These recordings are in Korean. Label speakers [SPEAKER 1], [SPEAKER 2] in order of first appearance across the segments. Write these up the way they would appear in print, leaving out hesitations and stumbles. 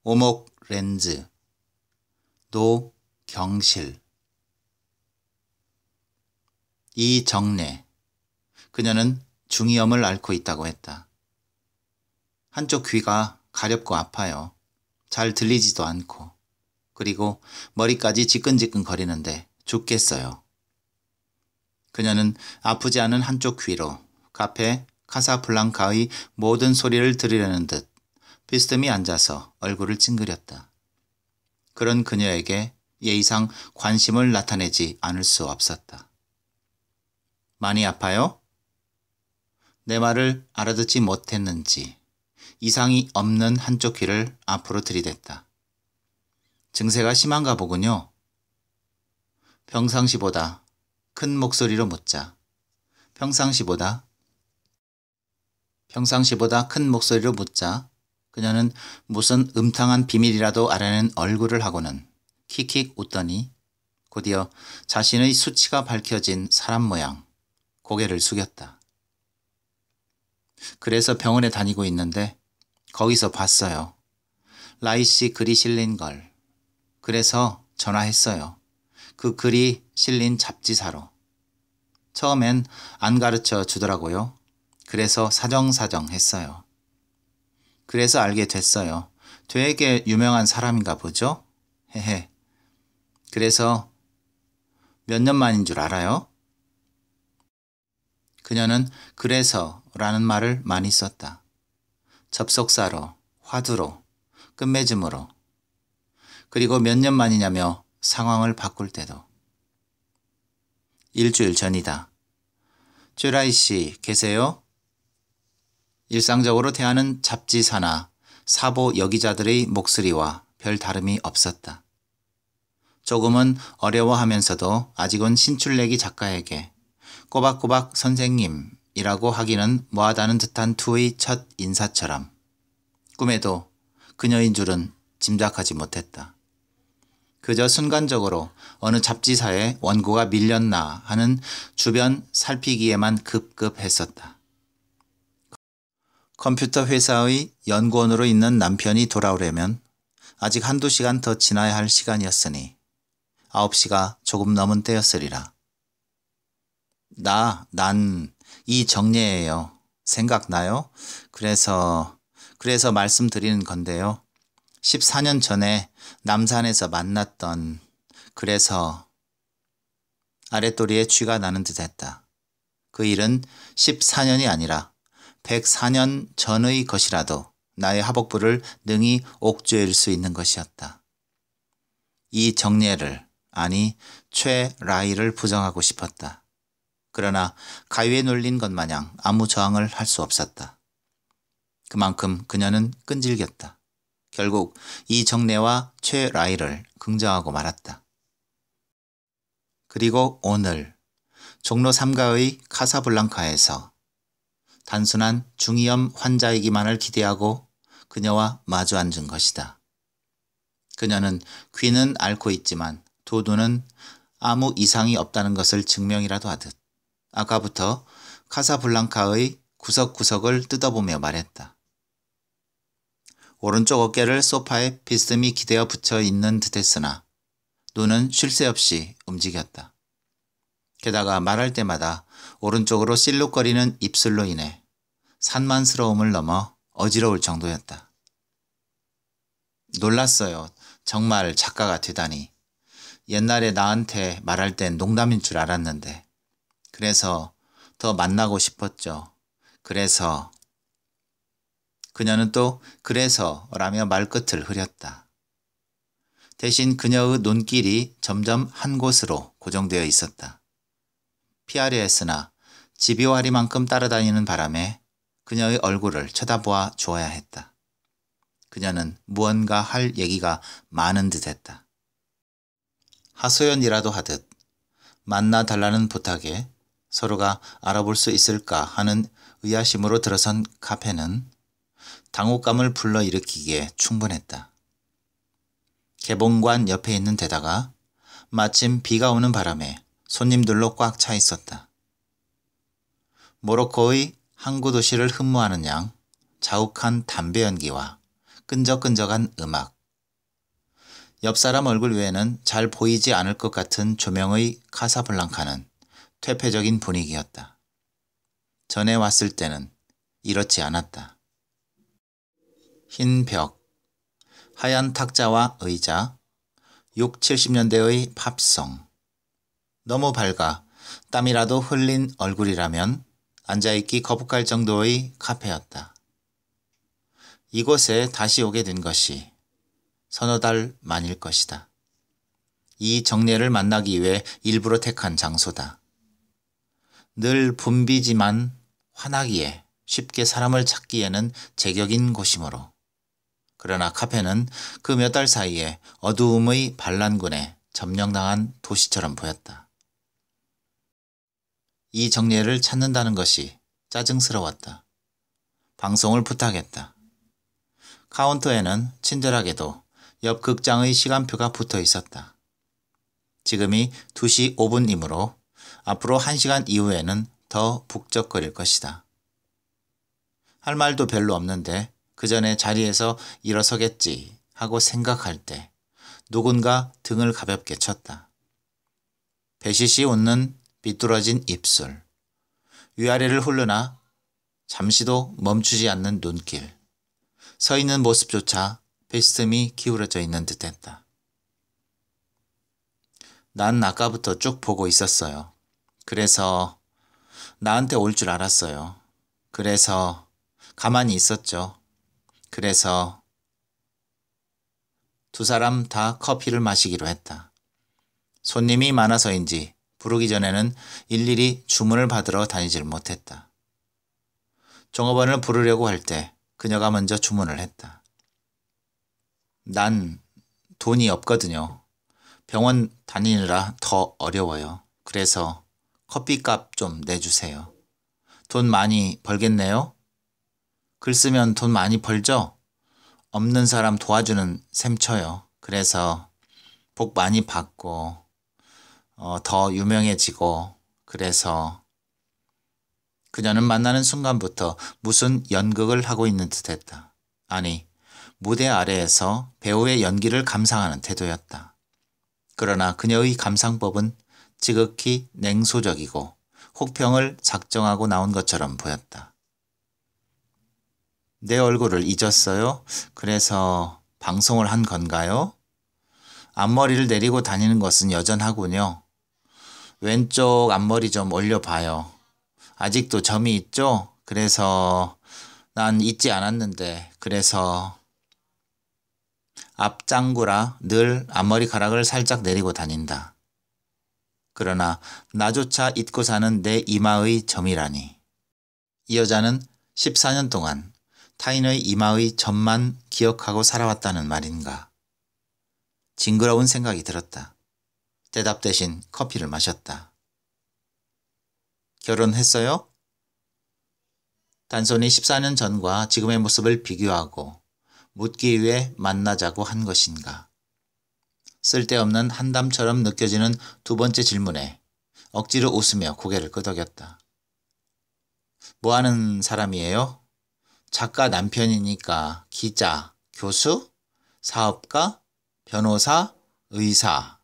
[SPEAKER 1] 오목 렌즈, 노경실, 이정래. 그녀는 중이염을 앓고 있다고 했다. 한쪽 귀가 가렵고 아파요. 잘 들리지도 않고. 그리고 머리까지 지끈지끈 거리는데 죽겠어요. 그녀는 아프지 않은 한쪽 귀로 카페 카사블랑카의 모든 소리를 들으려는 듯 비스듬히 앉아서 얼굴을 찡그렸다. 그런 그녀에게 예의상 관심을 나타내지 않을 수 없었다. 많이 아파요? 내 말을 알아듣지 못했는지 이상이 없는 한쪽 귀를 앞으로 들이댔다. 증세가 심한가 보군요. 평상시보다 큰 목소리로 묻자. 평상시보다 큰 목소리로 묻자 그녀는 무슨 음탕한 비밀이라도 알아낸 얼굴을 하고는 킥킥 웃더니 곧이어 자신의 수치가 밝혀진 사람 모양 고개를 숙였다. 그래서 병원에 다니고 있는데 거기서 봤어요. 라이 씨 글이 실린 걸. 그래서 전화했어요. 그 글이 실린 잡지사로. 처음엔 안 가르쳐 주더라고요. 그래서 사정사정 했어요. 그래서 알게 됐어요. 되게 유명한 사람인가 보죠? 헤헤. 그래서 몇 년 만인 줄 알아요? 그녀는 그래서라는 말을 많이 썼다. 접속사로, 화두로, 끝맺음으로. 그리고 몇 년 만이냐며 상황을 바꿀 때도. 일주일 전이다. 쭈라이 씨 계세요? 일상적으로 대하는 잡지사나 사보 여기자들의 목소리와 별 다름이 없었다. 조금은 어려워하면서도 아직은 신출내기 작가에게 꼬박꼬박 선생님이라고 하기는 뭐하다는 듯한 투의 첫 인사처럼 꿈에도 그녀인 줄은 짐작하지 못했다. 그저 순간적으로 어느 잡지사에 원고가 밀렸나 하는 주변 살피기에만 급급했었다. 컴퓨터 회사의 연구원으로 있는 남편이 돌아오려면 아직 한두 시간 더 지나야 할 시간이었으니 9시가 조금 넘은 때였으리라. 난 이정예예요. 생각나요? 그래서 말씀드리는 건데요. 14년 전에 남산에서 만났던 그래서 아랫도리에 쥐가 나는 듯 했다. 그 일은 14년이 아니라 104년 전의 것이라도 나의 하복부를 능히 옥죄일 수 있는 것이었다. 이 정례를 아니 최라이를 부정하고 싶었다. 그러나 가위에 눌린 것 마냥 아무 저항을 할 수 없었다. 그만큼 그녀는 끈질겼다. 결국 이 정례와 최라이를 긍정하고 말았다. 그리고 오늘 종로 3가의 카사블랑카에서 단순한 중이염 환자이기만을 기대하고 그녀와 마주 앉은 것이다. 그녀는 귀는 앓고 있지만 두 눈은 아무 이상이 없다는 것을 증명이라도 하듯 아까부터 카사블랑카의 구석구석을 뜯어보며 말했다. 오른쪽 어깨를 소파에 비스듬히 기대어 붙여 있는 듯했으나 눈은 쉴 새 없이 움직였다. 게다가 말할 때마다 오른쪽으로 실룩거리는 입술로 인해 산만스러움을 넘어 어지러울 정도였다. 놀랐어요. 정말 작가가 되다니. 옛날에 나한테 말할 땐 농담인 줄 알았는데. 그래서 더 만나고 싶었죠. 그래서 그녀는 또 그래서라며 말끝을 흐렸다. 대신 그녀의 눈길이 점점 한 곳으로 고정되어 있었다. 피하려 했으나 집요하리만큼 따라다니는 바람에 그녀의 얼굴을 쳐다보아 주어야 했다. 그녀는 무언가 할 얘기가 많은 듯했다. 하소연이라도 하듯 만나달라는 부탁에 서로가 알아볼 수 있을까 하는 의아심으로 들어선 카페는 당혹감을 불러일으키기에 충분했다. 개봉관 옆에 있는 데다가 마침 비가 오는 바람에 손님들로 꽉 차 있었다. 모로코의 항구 도시를 흠모하는 양 자욱한 담배 연기와 끈적끈적한 음악, 옆 사람 얼굴 외에는 잘 보이지 않을 것 같은 조명의 카사블랑카는 퇴폐적인 분위기였다. 전에 왔을 때는 이렇지 않았다. 흰 벽, 하얀 탁자와 의자, 6, 70년대의 팝송. 너무 밝아 땀이라도 흘린 얼굴이라면 앉아있기 거북할 정도의 카페였다. 이곳에 다시 오게 된 것이 서너 달 만일 것이다. 이 정례를 만나기 위해 일부러 택한 장소다. 늘 붐비지만 환하기에 쉽게 사람을 찾기에는 제격인 곳이므로. 그러나 카페는 그 몇 달 사이에 어두움의 반란군에 점령당한 도시처럼 보였다. 이 정례를 찾는다는 것이 짜증스러웠다. 방송을 부탁했다. 카운터에는 친절하게도 옆 극장의 시간표가 붙어 있었다. 지금이 2시 5분이므로 앞으로 1시간 이후에는 더 북적거릴 것이다. 할 말도 별로 없는데 그 전에 자리에서 일어서겠지 하고 생각할 때 누군가 등을 가볍게 쳤다. 배시시 웃는 비뚤어진 입술, 위아래를 훑으나 잠시도 멈추지 않는 눈길, 서 있는 모습조차 배스듬히 기울어져 있는 듯했다. 난 아까부터 쭉 보고 있었어요. 그래서 나한테 올 줄 알았어요. 그래서 가만히 있었죠. 그래서 두 사람 다 커피를 마시기로 했다. 손님이 많아서인지 부르기 전에는 일일이 주문을 받으러 다니질 못했다. 종업원을 부르려고 할 때 그녀가 먼저 주문을 했다. 난 돈이 없거든요. 병원 다니느라 더 어려워요. 그래서 커피값 좀 내주세요. 돈 많이 벌겠네요? 글 쓰면 돈 많이 벌죠? 없는 사람 도와주는 셈 쳐요. 그래서 복 많이 받고 더 유명해지고 그래서 그녀는 만나는 순간부터 무슨 연극을 하고 있는 듯했다. 아니, 무대 아래에서 배우의 연기를 감상하는 태도였다. 그러나 그녀의 감상법은 지극히 냉소적이고 혹평을 작정하고 나온 것처럼 보였다. 내 얼굴을 잊었어요? 그래서 방송을 한 건가요? 앞머리를 내리고 다니는 것은 여전하군요. 왼쪽 앞머리 좀 올려봐요. 아직도 점이 있죠? 그래서 난 잊지 않았는데 그래서 앞장구라 늘 앞머리카락을 살짝 내리고 다닌다. 그러나 나조차 잊고 사는 내 이마의 점이라니. 이 여자는 14년 동안 타인의 이마의 점만 기억하고 살아왔다는 말인가. 징그러운 생각이 들었다. 대답 대신 커피를 마셨다. 결혼했어요? 단순히 14년 전과 지금의 모습을 비교하고 묻기 위해 만나자고 한 것인가. 쓸데없는 한담처럼 느껴지는 두 번째 질문에 억지로 웃으며 고개를 끄덕였다. 뭐하는 사람이에요? 작가 남편이니까 기자, 교수, 사업가, 변호사, 의사.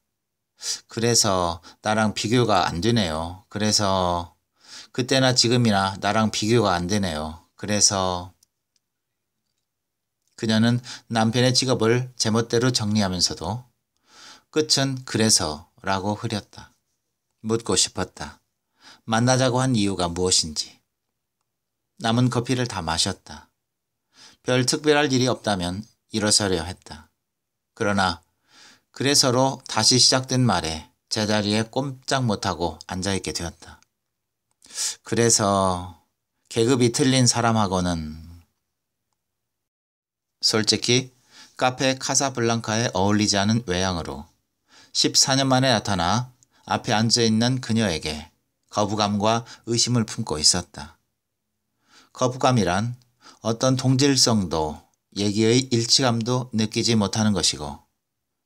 [SPEAKER 1] 그래서 나랑 비교가 안 되네요. 그래서 그때나 지금이나 나랑 비교가 안 되네요. 그래서 그녀는 남편의 직업을 제멋대로 정리하면서도 끝은 그래서라고 흐렸다. 묻고 싶었다. 만나자고 한 이유가 무엇인지. 남은 커피를 다 마셨다. 별 특별할 일이 없다면 일어서려 했다. 그러나 그래서로 다시 시작된 말에 제자리에 꼼짝 못하고 앉아있게 되었다. 그래서 계급이 틀린 사람하고는 솔직히 카페 카사블랑카에 어울리지 않은 외양으로 14년 만에 나타나 앞에 앉아있는 그녀에게 거부감과 의심을 품고 있었다. 거부감이란 어떤 동질성도 얘기의 일치감도 느끼지 못하는 것이고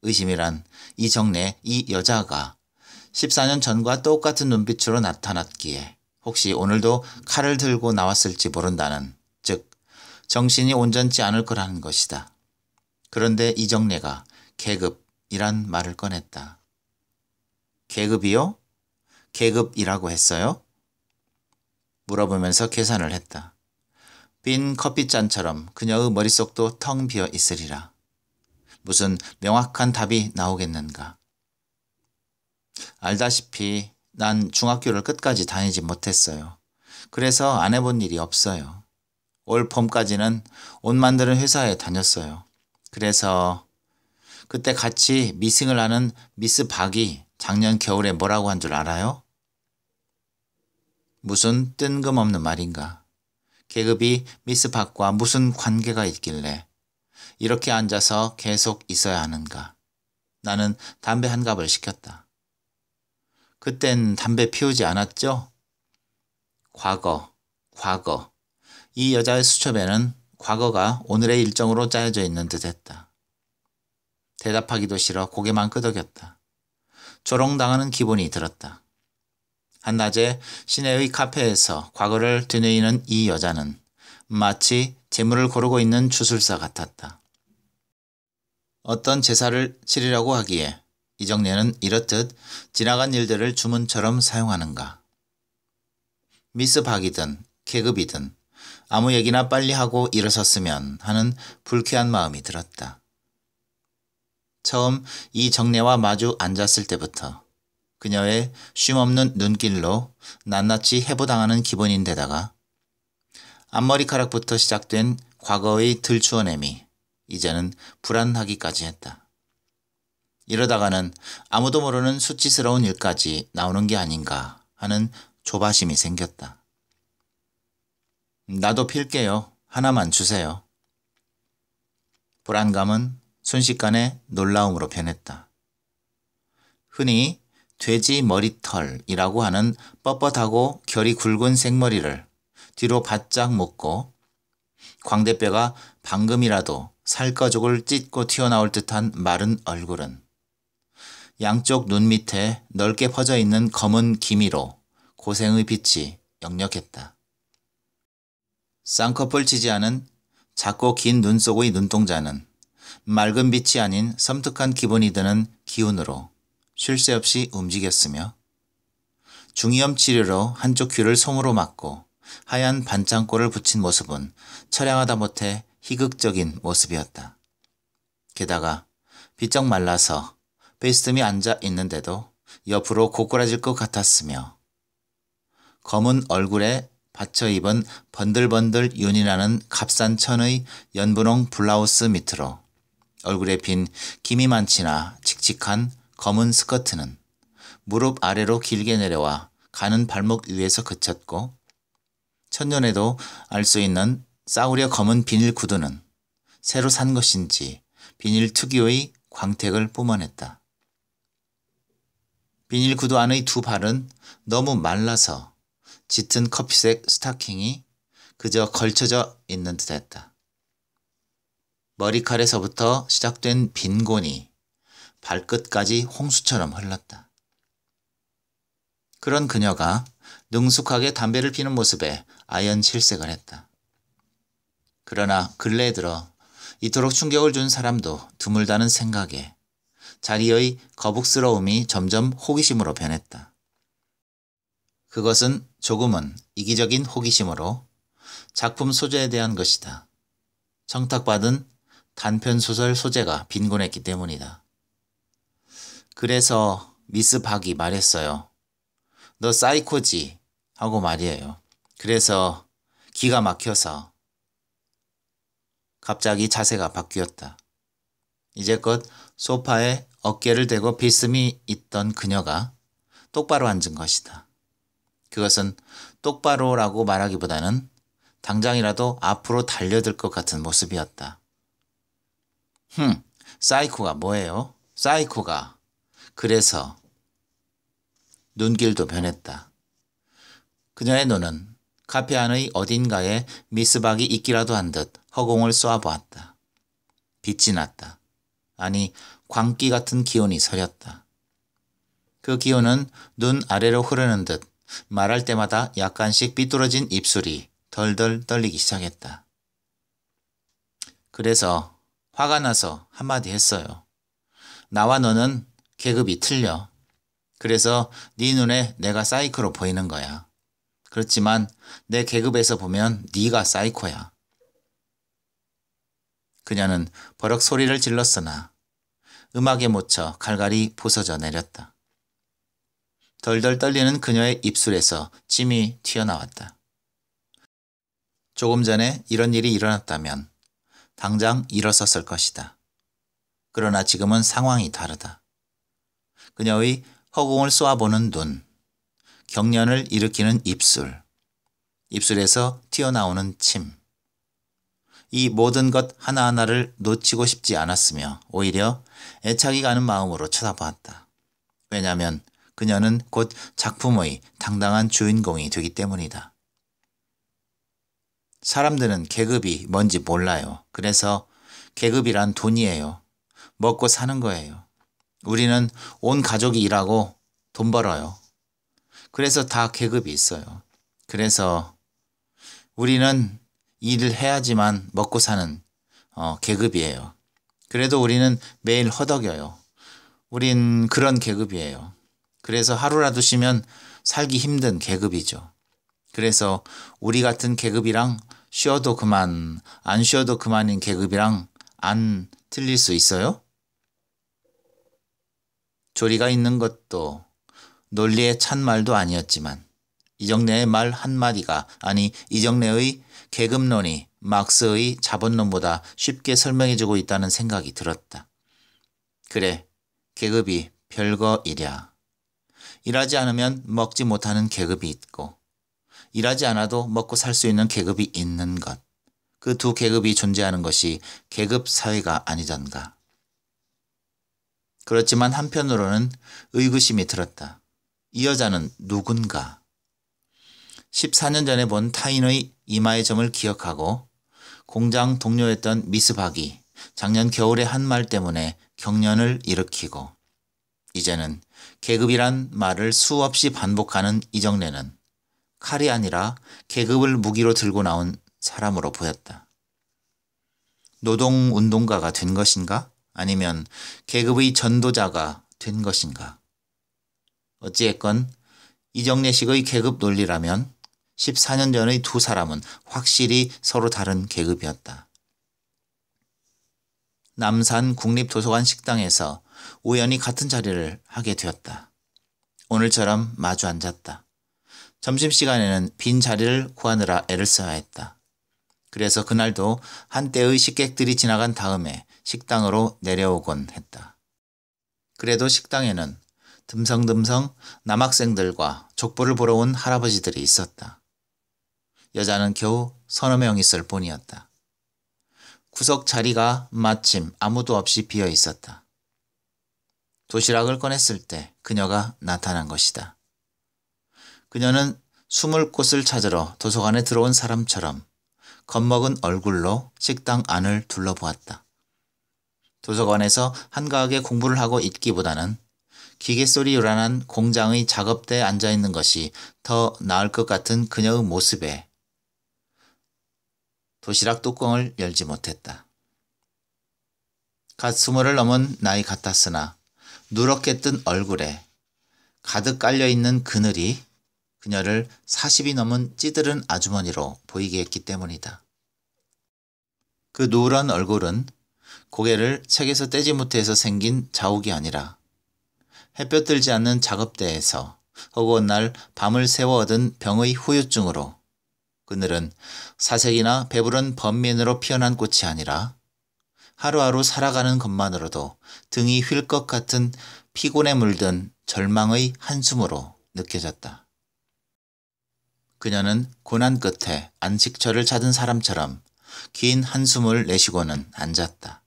[SPEAKER 1] 의심이란 이 정내 이 여자가 14년 전과 똑같은 눈빛으로 나타났기에 혹시 오늘도 칼을 들고 나왔을지 모른다는, 즉 정신이 온전치 않을 거라는 것이다. 그런데 이정래가 계급, 이란 말을 꺼냈다. 계급이요? 계급이라고 했어요? 물어보면서 계산을 했다. 빈 커피잔처럼 그녀의 머릿속도 텅 비어 있으리라. 무슨 명확한 답이 나오겠는가. 알다시피 난 중학교를 끝까지 다니지 못했어요. 그래서 안 해본 일이 없어요. 올 봄까지는 옷 만드는 회사에 다녔어요. 그래서 그때 같이 미싱을 하는 미스 박이 작년 겨울에 뭐라고 한 줄 알아요? 무슨 뜬금없는 말인가. 계급이 미스 박과 무슨 관계가 있길래 이렇게 앉아서 계속 있어야 하는가. 나는 담배 한 갑을 시켰다. 그땐 담배 피우지 않았죠? 과거. 이 여자의 수첩에는 과거가 오늘의 일정으로 짜여져 있는 듯했다. 대답하기도 싫어 고개만 끄덕였다. 조롱당하는 기분이 들었다. 한낮에 시내의 카페에서 과거를 되뇌이는 이 여자는 마치 재물을 고르고 있는 주술사 같았다. 어떤 제사를 치르려고 하기에 이정래는 이렇듯 지나간 일들을 주문처럼 사용하는가. 미스 박이든 계급이든 아무 얘기나 빨리 하고 일어섰으면 하는 불쾌한 마음이 들었다. 처음 이정래와 마주 앉았을 때부터 그녀의 쉼없는 눈길로 낱낱이 해부당하는 기분인데다가 앞머리카락부터 시작된 과거의 들추어냄이 이제는 불안하기까지 했다. 이러다가는 아무도 모르는 수치스러운 일까지 나오는 게 아닌가 하는 조바심이 생겼다. 나도 필게요. 하나만 주세요. 불안감은 순식간에 놀라움으로 변했다. 흔히 돼지 머리털이라고 하는 뻣뻣하고 결이 굵은 생머리를 뒤로 바짝 묶고 광대뼈가 방금이라도 살가죽을 찢고 튀어나올 듯한 마른 얼굴은 양쪽 눈 밑에 넓게 퍼져 있는 검은 기미로 고생의 빛이 역력했다. 쌍꺼풀 치지 않은 작고 긴 눈 속의 눈동자는 맑은 빛이 아닌 섬뜩한 기분이 드는 기운으로 쉴 새 없이 움직였으며 중이염 치료로 한쪽 귀를 솜으로 막고 하얀 반창고를 붙인 모습은 처량하다 못해 희극적인 모습이었다. 게다가 비쩍 말라서 베스듬이 앉아 있는데도 옆으로 고꾸라질 것 같았으며 검은 얼굴에 받쳐 입은 번들번들 윤이 나는 값싼 천의 연분홍 블라우스 밑으로 얼굴에 빈 기미만치나 칙칙한 검은 스커트는 무릎 아래로 길게 내려와 가는 발목 위에서 그쳤고 첫눈에도 알 수 있는 싸구려 검은 비닐 구두는 새로 산 것인지 비닐 특유의 광택을 뿜어냈다. 비닐 구두 안의 두 발은 너무 말라서 짙은 커피색 스타킹이 그저 걸쳐져 있는 듯했다. 머리칼에서부터 시작된 빈곤이 발끝까지 홍수처럼 흘렀다. 그런 그녀가 능숙하게 담배를 피는 모습에 아연 실색을 했다. 그러나 근래에 들어 이토록 충격을 준 사람도 드물다는 생각에 자리의 거북스러움이 점점 호기심으로 변했다. 그것은 조금은 이기적인 호기심으로 작품 소재에 대한 것이다. 청탁받은 단편소설 소재가 빈곤했기 때문이다. 그래서 미스 박이 말했어요. 너 사이코지? 하고 말이에요. 그래서 기가 막혀서. 갑자기 자세가 바뀌었다. 이제껏 소파에 어깨를 대고 비스듬히 있던 그녀가 똑바로 앉은 것이다. 그것은 똑바로라고 말하기보다는 당장이라도 앞으로 달려들 것 같은 모습이었다. 사이코가 뭐예요? 사이코가. 그래서 눈길도 변했다. 그녀의 눈은 카페 안의 어딘가에 미스박이 있기라도 한 듯 허공을 쏘아보았다. 빛이 났다. 아니, 광기 같은 기운이 서렸다. 그 기운은 눈 아래로 흐르는 듯 말할 때마다 약간씩 삐뚤어진 입술이 덜덜 떨리기 시작했다. 그래서 화가 나서 한마디 했어요. 나와 너는 계급이 틀려. 그래서 네 눈에 내가 사이코로 보이는 거야. 그렇지만 내 계급에서 보면 네가 사이코야. 그녀는 버럭 소리를 질렀으나 음악에 묻혀 갈갈이 부서져 내렸다. 덜덜 떨리는 그녀의 입술에서 침이 튀어나왔다. 조금 전에 이런 일이 일어났다면 당장 일어섰을 것이다. 그러나 지금은 상황이 다르다. 그녀의 허공을 쏘아보는 눈, 경련을 일으키는 입술, 입술에서 튀어나오는 침. 이 모든 것 하나하나를 놓치고 싶지 않았으며 오히려 애착이 가는 마음으로 쳐다보았다. 왜냐하면 그녀는 곧 작품의 당당한 주인공이 되기 때문이다. 사람들은 계급이 뭔지 몰라요. 그래서 계급이란 돈이에요. 먹고 사는 거예요. 우리는 온 가족이 일하고 돈 벌어요. 그래서 다 계급이 있어요. 그래서 우리는 일을 해야지만 먹고 사는 계급이에요. 그래도 우리는 매일 허덕여요. 우린 그런 계급이에요. 그래서 하루라도 쉬면 살기 힘든 계급이죠. 그래서 우리 같은 계급이랑 쉬어도 그만, 안 쉬어도 그만인 계급이랑 안 틀릴 수 있어요? 조리가 있는 것도 논리에 찬 말도 아니었지만 이정래의 말 한마디가 아니 이정래의 계급론이 막스의 자본론보다 쉽게 설명해주고 있다는 생각이 들었다. 그래, 계급이 별거 이랴. 일하지 않으면 먹지 못하는 계급이 있고 일하지 않아도 먹고 살 수 있는 계급이 있는 것. 그 두 계급이 존재하는 것이 계급 사회가 아니던가. 그렇지만 한편으로는 의구심이 들었다. 이 여자는 누군가. 14년 전에 본 타인의 이마의 점을 기억하고 공장 동료였던 미스 박이 작년 겨울의 한 말 때문에 경련을 일으키고 이제는 계급이란 말을 수없이 반복하는 이정래는 칼이 아니라 계급을 무기로 들고 나온 사람으로 보였다. 노동운동가가 된 것인가? 아니면 계급의 전도자가 된 것인가? 어찌했건 이정래식의 계급 논리라면 14년 전의 두 사람은 확실히 서로 다른 계급이었다. 남산 국립도서관 식당에서 우연히 같은 자리를 하게 되었다. 오늘처럼 마주 앉았다. 점심시간에는 빈 자리를 구하느라 애를 써야 했다. 그래서 그날도 한때의 식객들이 지나간 다음에 식당으로 내려오곤 했다. 그래도 식당에는 듬성듬성 남학생들과 족보를 보러 온 할아버지들이 있었다. 여자는 겨우 서너 명 있을 뿐이었다. 구석 자리가 마침 아무도 없이 비어 있었다. 도시락을 꺼냈을 때 그녀가 나타난 것이다. 그녀는 숨을 곳을 찾으러 도서관에 들어온 사람처럼 겁먹은 얼굴로 식당 안을 둘러보았다. 도서관에서 한가하게 공부를 하고 있기보다는 기계 소리 요란한 공장의 작업대에 앉아있는 것이 더 나을 것 같은 그녀의 모습에 도시락 뚜껑을 열지 못했다. 갓 20을 넘은 나이 같았으나 누렇게 뜬 얼굴에 가득 깔려있는 그늘이 그녀를 40이 넘은 찌들은 아주머니로 보이게 했기 때문이다. 그 누런 얼굴은 고개를 책에서 떼지 못해서 생긴 자욱이 아니라 햇볕 들지 않는 작업대에서 허구한 날 밤을 새워 얻은 병의 후유증으로 그늘은 사색이나 배부른 번민으로 피어난 꽃이 아니라 하루하루 살아가는 것만으로도 등이 휠 것 같은 피곤에 물든 절망의 한숨으로 느껴졌다. 그녀는 고난 끝에 안식처를 찾은 사람처럼 긴 한숨을 내쉬고는 앉았다.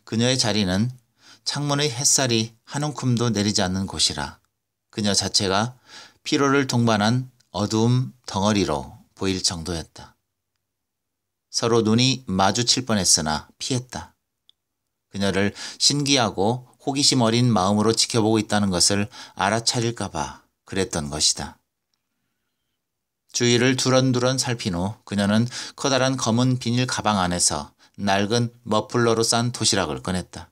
[SPEAKER 1] 그녀의 자리는 창문의 햇살이 한 움큼도 내리지 않는 곳이라 그녀 자체가 피로를 동반한 어두움 덩어리로 보일 정도였다. 서로 눈이 마주칠 뻔했으나 피했다. 그녀를 신기하고 호기심 어린 마음으로 지켜보고 있다는 것을 알아차릴까봐 그랬던 것이다. 주위를 두런두런 살핀 후 그녀는 커다란 검은 비닐 가방 안에서 낡은 머플러로 싼 도시락을 꺼냈다.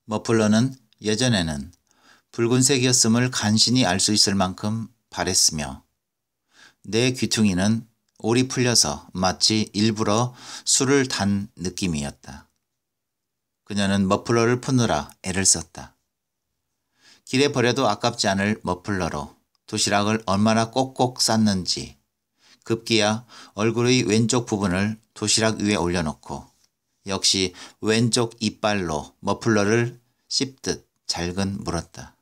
[SPEAKER 1] 머플러는 예전에는 붉은색이었음을 간신히 알 수 있을 만큼 바랬으며 내 귀퉁이는 올이 풀려서 마치 일부러 술을 단 느낌이었다. 그녀는 머플러를 푸느라 애를 썼다. 길에 버려도 아깝지 않을 머플러로 도시락을 얼마나 꼭꼭 쌌는지 급기야 얼굴의 왼쪽 부분을 도시락 위에 올려놓고 역시 왼쪽 이빨로 머플러를 씹듯 잘근 물었다.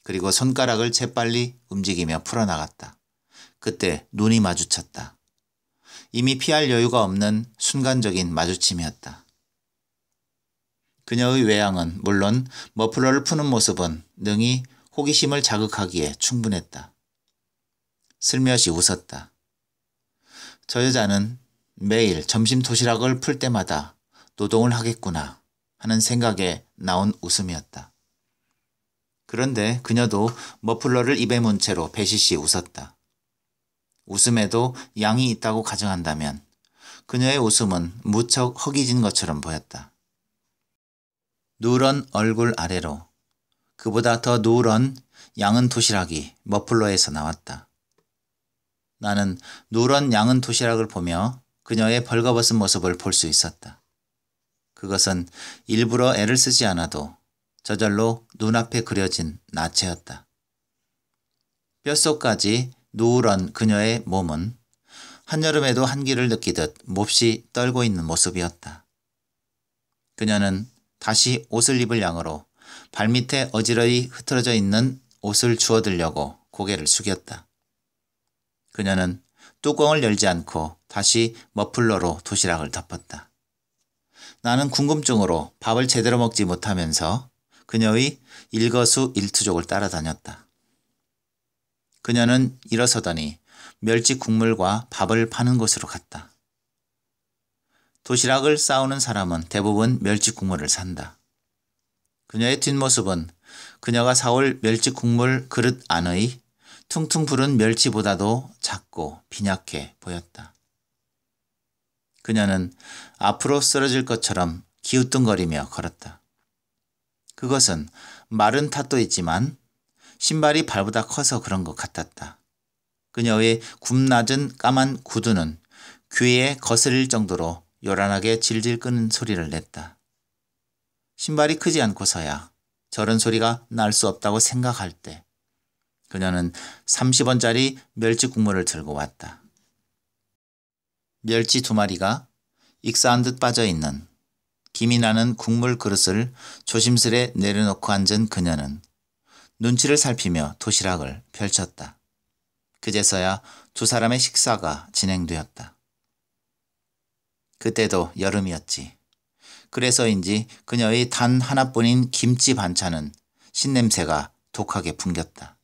[SPEAKER 1] 그리고 손가락을 재빨리 움직이며 풀어나갔다. 그때 눈이 마주쳤다. 이미 피할 여유가 없는 순간적인 마주침이었다. 그녀의 외양은 물론 머플러를 푸는 모습은 능히 호기심을 자극하기에 충분했다. 슬며시 웃었다. 저 여자는 매일 점심 도시락을 풀 때마다 노동을 하겠구나 하는 생각에 나온 웃음이었다. 그런데 그녀도 머플러를 입에 문 채로 배시시 웃었다. 웃음에도 양이 있다고 가정한다면 그녀의 웃음은 무척 허기진 것처럼 보였다. 누런 얼굴 아래로 그보다 더 누런 양은 도시락이 머플러에서 나왔다. 나는 누런 양은 도시락을 보며 그녀의 벌거벗은 모습을 볼 수 있었다. 그것은 일부러 애를 쓰지 않아도 저절로 눈앞에 그려진 나체였다. 뼛속까지 누런 그녀의 몸은 한여름에도 한기를 느끼듯 몹시 떨고 있는 모습이었다. 그녀는 다시 옷을 입을 양으로 발밑에 어지러이 흐트러져 있는 옷을 주워들려고 고개를 숙였다. 그녀는 뚜껑을 열지 않고 다시 머플러로 도시락을 덮었다. 나는 궁금증으로 밥을 제대로 먹지 못하면서 그녀의 일거수일투족을 따라다녔다. 그녀는 일어서더니 멸치 국물과 밥을 파는 곳으로 갔다. 도시락을 싸오는 사람은 대부분 멸치 국물을 산다. 그녀의 뒷모습은 그녀가 사올 멸치 국물 그릇 안의 퉁퉁 부른 멸치보다도 작고 빈약해 보였다. 그녀는 앞으로 쓰러질 것처럼 기우뚱거리며 걸었다. 그것은 마른 탓도 있지만 신발이 발보다 커서 그런 것 같았다. 그녀의 굽낮은 까만 구두는 귀에 거슬릴 정도로 요란하게 질질 끄는 소리를 냈다. 신발이 크지 않고서야 저런 소리가 날 수 없다고 생각할 때 그녀는 30원짜리 멸치 국물을 들고 왔다. 멸치 2마리가 익사한 듯 빠져있는 김이 나는 국물 그릇을 조심스레 내려놓고 앉은 그녀는 눈치를 살피며 도시락을 펼쳤다. 그제서야 두 사람의 식사가 진행되었다. 그때도 여름이었지. 그래서인지 그녀의 단 하나뿐인 김치 반찬은 신냄새가 독하게 풍겼다.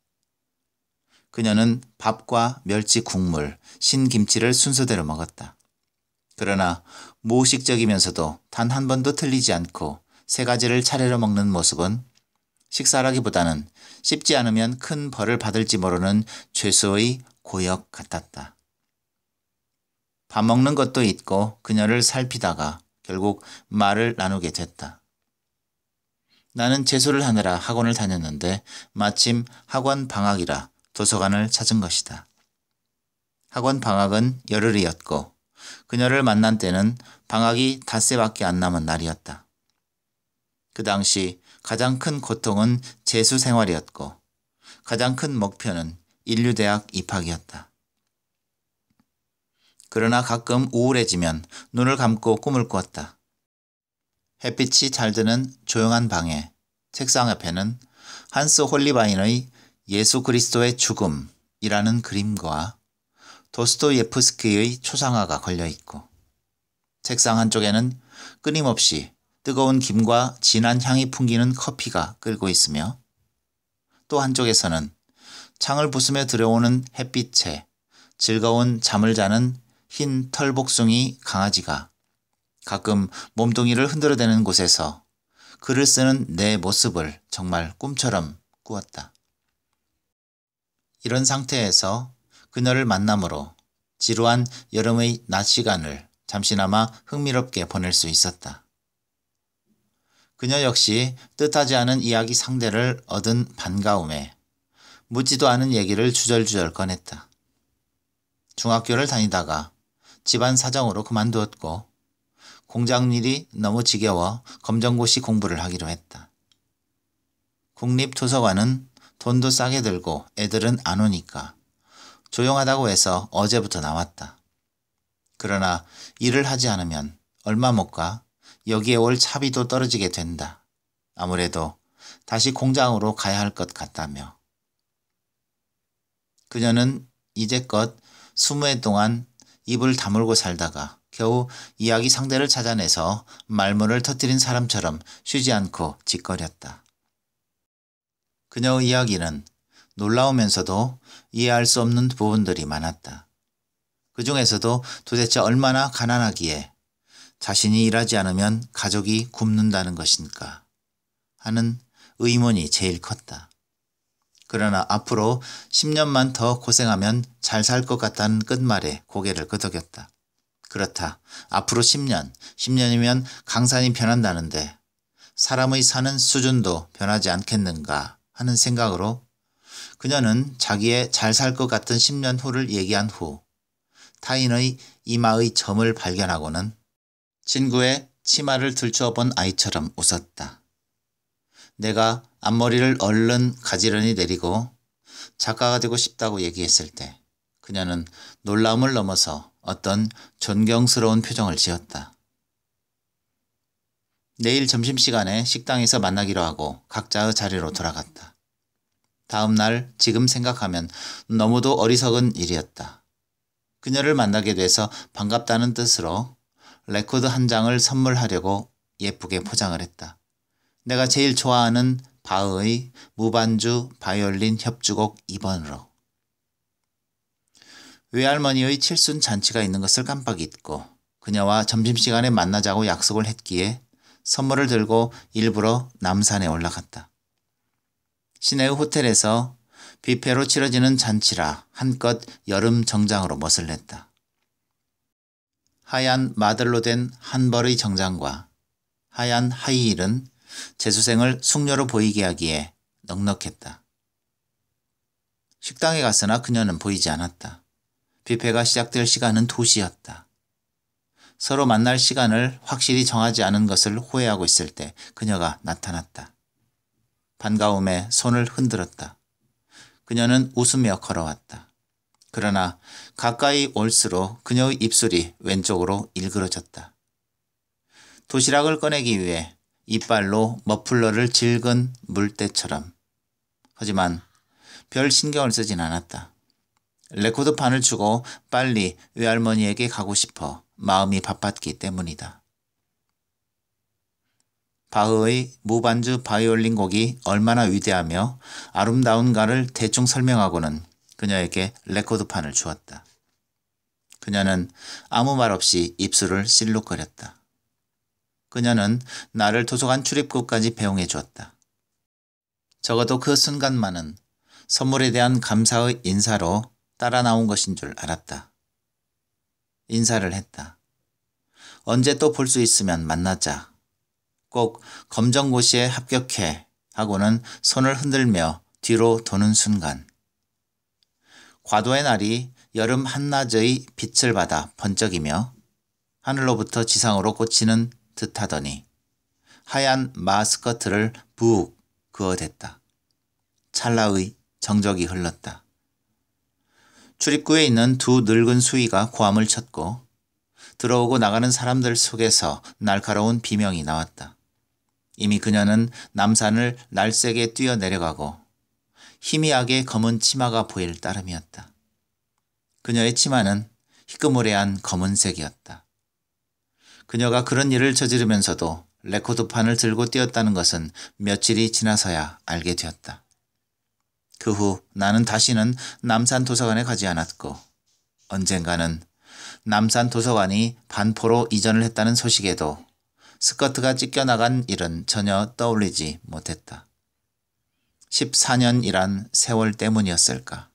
[SPEAKER 1] 그녀는 밥과 멸치 국물, 신김치를 순서대로 먹었다. 그러나 무의식적이면서도 단 한 번도 틀리지 않고 3가지를 차례로 먹는 모습은 식사라기보다는 씹지 않으면 큰 벌을 받을지 모르는 죄수의 고역 같았다. 밥 먹는 것도 잊고 그녀를 살피다가 결국 말을 나누게 됐다. 나는 재수를 하느라 학원을 다녔는데 마침 학원 방학이라 도서관을 찾은 것이다. 학원 방학은 열흘이었고 그녀를 만난 때는 방학이 닷새밖에 안 남은 날이었다. 그 당시 가장 큰 고통은 재수 생활이었고 가장 큰 목표는 인류대학 입학이었다. 그러나 가끔 우울해지면 눈을 감고 꿈을 꿨다. 햇빛이 잘 드는 조용한 방에 책상 옆에는 한스 홀리바인의 예수 그리스도의 죽음이라는 그림과 도스토예프스키의 초상화가 걸려있고 책상 한쪽에는 끊임없이 뜨거운 김과 진한 향이 풍기는 커피가 끓고 있으며 또 한쪽에서는 창을 부수며 들어오는 햇빛에 즐거운 잠을 자는 흰 털복숭이 강아지가 가끔 몸뚱이를 흔들어대는 곳에서 글을 쓰는 내 모습을 정말 꿈처럼 꾸었다. 이런 상태에서 그녀를 만남으로 지루한 여름의 낮 시간을 잠시나마 흥미롭게 보낼 수 있었다. 그녀 역시 뜻하지 않은 이야기 상대를 얻은 반가움에 묻지도 않은 얘기를 주절주절 꺼냈다. 중학교를 다니다가 집안 사정으로 그만두었고 공장 일이 너무 지겨워 검정고시 공부를 하기로 했다. 국립도서관은 돈도 싸게 들고 애들은 안 오니까 조용하다고 해서 어제부터 나왔다. 그러나 일을 하지 않으면 얼마 못 가 여기에 올 차비도 떨어지게 된다. 아무래도 다시 공장으로 가야 할 것 같다며. 그녀는 이제껏 20해 동안 입을 다물고 살다가 겨우 이야기 상대를 찾아내서 말문을 터뜨린 사람처럼 쉬지 않고 짓거렸다. 그녀의 이야기는 놀라우면서도 이해할 수 없는 부분들이 많았다. 그 중에서도 도대체 얼마나 가난하기에 자신이 일하지 않으면 가족이 굶는다는 것인가 하는 의문이 제일 컸다. 그러나 앞으로 10년만 더 고생하면 잘 살 것 같다는 끝말에 고개를 끄덕였다. 그렇다. 앞으로 10년이면 강산이 변한다는데 사람의 사는 수준도 변하지 않겠는가 하는 생각으로 그녀는 자기의 잘 살 것 같은 10년 후를 얘기한 후 타인의 이마의 점을 발견하고는 친구의 치마를 들추어 본 아이처럼 웃었다. 내가 앞머리를 얼른 가지런히 내리고 작가가 되고 싶다고 얘기했을 때 그녀는 놀라움을 넘어서 어떤 존경스러운 표정을 지었다. 내일 점심시간에 식당에서 만나기로 하고 각자의 자리로 돌아갔다. 다음 날 지금 생각하면 너무도 어리석은 일이었다. 그녀를 만나게 돼서 반갑다는 뜻으로 레코드 한 장을 선물하려고 예쁘게 포장을 했다. 내가 제일 좋아하는 바흐의 무반주 바이올린 협주곡 2번으로. 외할머니의 칠순 잔치가 있는 것을 깜빡 잊고 그녀와 점심시간에 만나자고 약속을 했기에 선물을 들고 일부러 남산에 올라갔다. 시내의 호텔에서 뷔페로 치러지는 잔치라 한껏 여름 정장으로 멋을 냈다. 하얀 마들로 된 한 벌의 정장과 하얀 하이힐은 재수생을 숙녀로 보이게 하기에 넉넉했다. 식당에 갔으나 그녀는 보이지 않았다. 뷔페가 시작될 시간은 2시였다. 서로 만날 시간을 확실히 정하지 않은 것을 후회하고 있을 때 그녀가 나타났다. 반가움에 손을 흔들었다. 그녀는 웃으며 걸어왔다. 그러나 가까이 올수록 그녀의 입술이 왼쪽으로 일그러졌다. 도시락을 꺼내기 위해 이빨로 머플러를 질근 물때처럼. 하지만 별 신경을 쓰진 않았다. 레코드판을 주고 빨리 외할머니에게 가고 싶어 마음이 바빴기 때문이다. 바흐의 무반주 바이올린 곡이 얼마나 위대하며 아름다운가를 대충 설명하고는 그녀에게 레코드판을 주었다. 그녀는 아무 말 없이 입술을 실룩거렸다. 그녀는 나를 도서관 출입구까지 배웅해 주었다. 적어도 그 순간만은 선물에 대한 감사의 인사로 따라 나온 것인 줄 알았다. 인사를 했다. 언제 또 볼 수 있으면 만나자. 꼭 검정고시에 합격해 하고는 손을 흔들며 뒤로 도는 순간 과도의 날이 여름 한낮의 빛을 받아 번쩍이며 하늘로부터 지상으로 꽂히는 듯하더니 하얀 마스커트를 푹 그어댔다. 찰나의 정적이 흘렀다. 출입구에 있는 두 늙은 수위가 고함을 쳤고 들어오고 나가는 사람들 속에서 날카로운 비명이 나왔다. 이미 그녀는 남산을 날쌔게 뛰어내려가고 희미하게 검은 치마가 보일 따름이었다. 그녀의 치마는 희끄무레한 검은색이었다. 그녀가 그런 일을 저지르면서도 레코드판을 들고 뛰었다는 것은 며칠이 지나서야 알게 되었다. 그 후 나는 다시는 남산 도서관에 가지 않았고 언젠가는 남산 도서관이 반포로 이전을 했다는 소식에도 스커트가 찢겨나간 일은 전혀 떠올리지 못했다. 14년이란 세월 때문이었을까.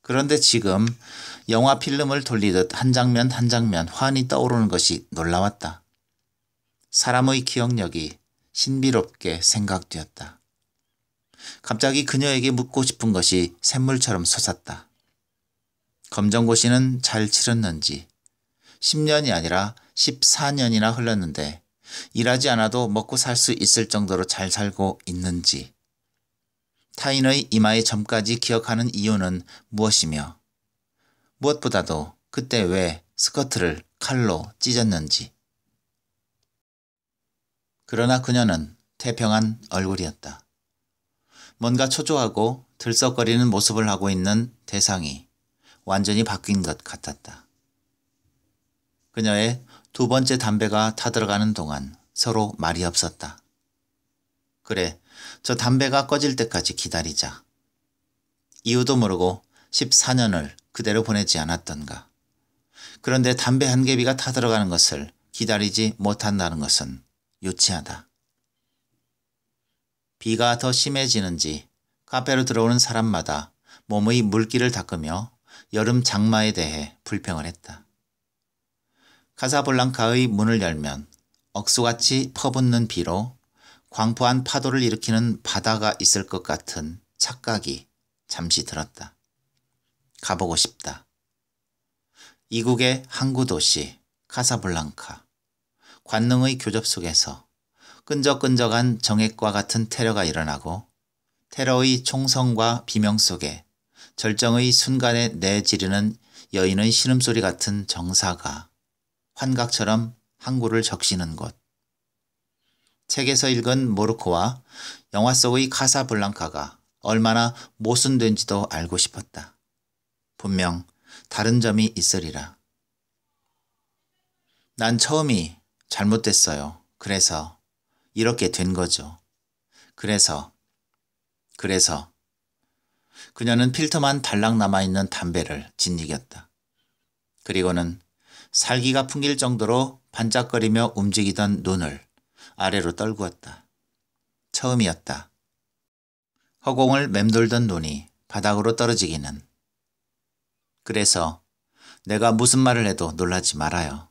[SPEAKER 1] 그런데 지금 영화 필름을 돌리듯 한 장면 한 장면 환히 떠오르는 것이 놀라웠다. 사람의 기억력이 신비롭게 생각되었다. 갑자기 그녀에게 묻고 싶은 것이 샘물처럼 솟았다. 검정고시는 잘 치렀는지, 10년이 아니라 14년이나 흘렀는데 일하지 않아도 먹고 살 수 있을 정도로 잘 살고 있는지, 타인의 이마의 점까지 기억하는 이유는 무엇이며, 무엇보다도 그때 왜 스커트를 칼로 찢었는지. 그러나 그녀는 태평한 얼굴이었다. 뭔가 초조하고 들썩거리는 모습을 하고 있는 대상이 완전히 바뀐 것 같았다. 그녀의 두 번째 담배가 타들어가는 동안 서로 말이 없었다. 그래, 저 담배가 꺼질 때까지 기다리자. 이유도 모르고 14년을 그대로 보내지 않았던가. 그런데 담배 한 개비가 타들어가는 것을 기다리지 못한다는 것은 유치하다. 비가 더 심해지는지 카페로 들어오는 사람마다 몸의 물기를 닦으며 여름 장마에 대해 불평을 했다. 카사블랑카의 문을 열면 억수같이 퍼붓는 비로 광포한 파도를 일으키는 바다가 있을 것 같은 착각이 잠시 들었다. 가보고 싶다. 이국의 항구 도시 카사블랑카. 관능의 교접 속에서 끈적끈적한 정액과 같은 테러가 일어나고 테러의 총성과 비명 속에 절정의 순간에 내지르는 여인의 신음소리 같은 정사가 환각처럼 항구를 적시는 곳. 책에서 읽은 모로코와 영화 속의 카사블랑카가 얼마나 모순된지도 알고 싶었다. 분명 다른 점이 있으리라. 난 처음이 잘못됐어요. 그래서 이렇게 된 거죠. 그래서 그녀는 필터만 달랑 남아있는 담배를 짓이겼다. 그리고는 살기가 풍길 정도로 반짝거리며 움직이던 눈을 아래로 떨구었다. 처음이었다. 허공을 맴돌던 눈이 바닥으로 떨어지기는. 그래서 내가 무슨 말을 해도 놀라지 말아요.